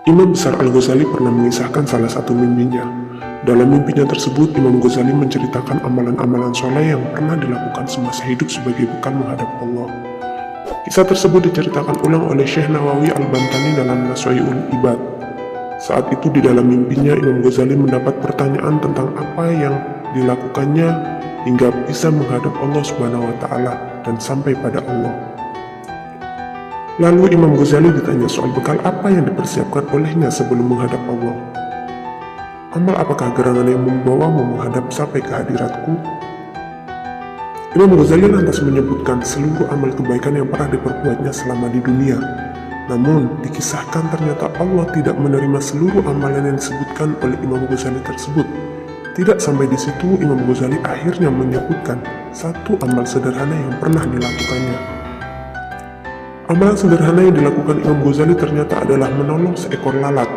Imam besar Al-Ghazali pernah mengisahkan salah satu mimpinya. Dalam mimpinya tersebut, Imam Ghazali menceritakan amalan-amalan soleh yang pernah dilakukan semasa hidup sebagai bekal menghadap Allah. Kisah tersebut diceritakan ulang oleh Syekh Nawawi Al-Bantani dalam Naswa'iul Ibad. Saat itu di dalam mimpinya, Imam Ghazali mendapat pertanyaan tentang apa yang dilakukannya hingga bisa menghadap Allah Subhanahu wa Ta'ala dan sampai pada Allah. Lalu Imam Ghazali ditanya soal bekal apa yang dipersiapkan olehnya sebelum menghadap Allah. Amal apakah gerangan yang membawamu menghadap sampai ke hadiratku? Imam Ghazali lantas menyebutkan seluruh amal kebaikan yang pernah diperbuatnya selama di dunia. Namun, dikisahkan ternyata Allah tidak menerima seluruh amalan yang disebutkan oleh Imam Ghazali tersebut. Tidak sampai di situ, Imam Ghazali akhirnya menyebutkan satu amal sederhana yang pernah dilakukannya. Amalan sederhana yang dilakukan Imam Ghazali ternyata adalah menolong seekor lalat.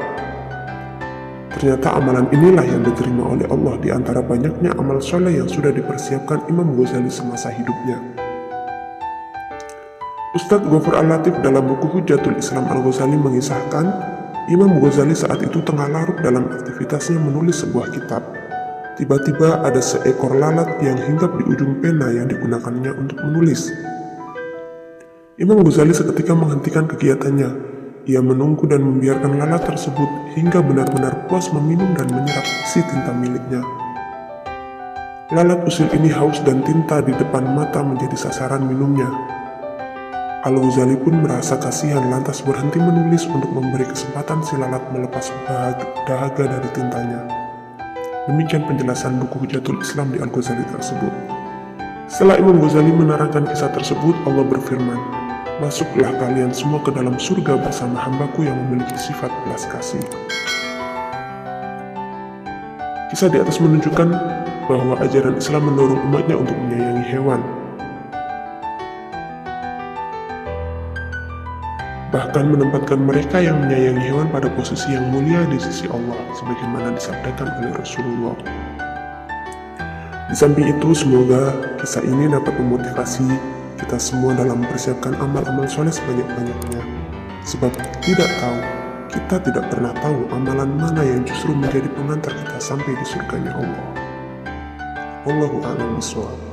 Ternyata amalan inilah yang diterima oleh Allah di antara banyaknya amal soleh yang sudah dipersiapkan Imam Ghazali semasa hidupnya. Ustadz Ghaffur Al-Latif dalam buku Hujatul Islam Al-Ghazali mengisahkan, Imam Ghazali saat itu tengah larut dalam aktivitasnya menulis sebuah kitab. Tiba-tiba ada seekor lalat yang hinggap di ujung pena yang digunakannya untuk menulis. Imam Ghazali seketika menghentikan kegiatannya. Ia menunggu dan membiarkan lalat tersebut hingga benar-benar puas meminum dan menyerap isi tinta miliknya. Lalat usil ini haus dan tinta di depan mata menjadi sasaran minumnya. Al-Ghazali pun merasa kasihan lantas berhenti menulis untuk memberi kesempatan si lalat melepas dahaga dari tintanya. Demikian penjelasan buku Hujatul Islam di Al-Ghazali tersebut. Setelah Imam Ghazali menerangkan kisah tersebut, Allah berfirman, "Masuklah kalian semua ke dalam surga bersama hambaku yang memiliki sifat belas kasih." Kisah di atas menunjukkan bahwa ajaran Islam mendorong umatnya untuk menyayangi hewan. Bahkan menempatkan mereka yang menyayangi hewan pada posisi yang mulia di sisi Allah, sebagaimana disabdakan oleh Rasulullah. Di samping itu, semoga kisah ini dapat memotivasi kita semua dalam mempersiapkan amal-amal soleh sebanyak-banyaknya. Sebab kita tidak pernah tahu amalan mana yang justru menjadi pengantar kita sampai di surganya Allah. Wallahu a'lam bishawab.